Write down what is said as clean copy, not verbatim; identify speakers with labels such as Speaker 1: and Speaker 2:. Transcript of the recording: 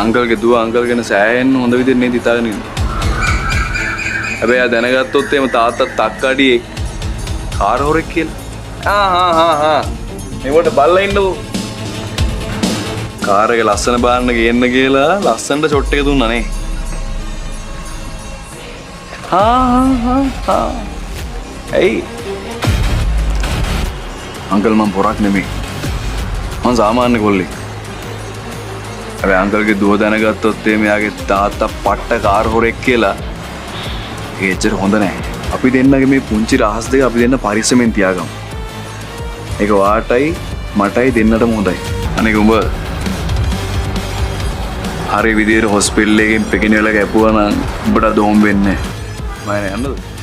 Speaker 1: අංකල්ගේ දුව අංකල් ගැන සෑහෙන්න හොඳ විදිහට නේද හිතාගෙන ඉන්නේ. හැබැයි ආ දැනගත්තොත් එහෙම තාත්තා තක්කඩියේ කාර් හොරෙක් කියලා. මේවට බල්ලා ඉන්නකෝ. කාර් එක ලස්සන බාන්න ගේන්න කියලා ලස්සනට ෂොට් එක දුන්නා නේ. ඇයි? අංකල් මම පොරක් නෙමෙයි. මම සාමාන්‍ය කොල්ලෙක්. හැබැයි අංකල්ගේ දුව දැනගත්තොත් එයාගේ තාත්තා පට්ට කාර් හොරෙක් කියලා ඒච්චර හොඳ නැහැ. අපි දෙන්නගේ මේ පුංචි රහස් දෙක අපි දෙන්න පරිස්සමෙන් තියාගමු. ඒක වාටයි මටයි දෙන්නටම හොඳයි. අනික උඹ හරි විදියට හොස්පිටල් එකකින් පෙකිනෙලා කැපුවා නම් උඹට දෝම් වෙන්නේ නැහැ. මම යන්නද?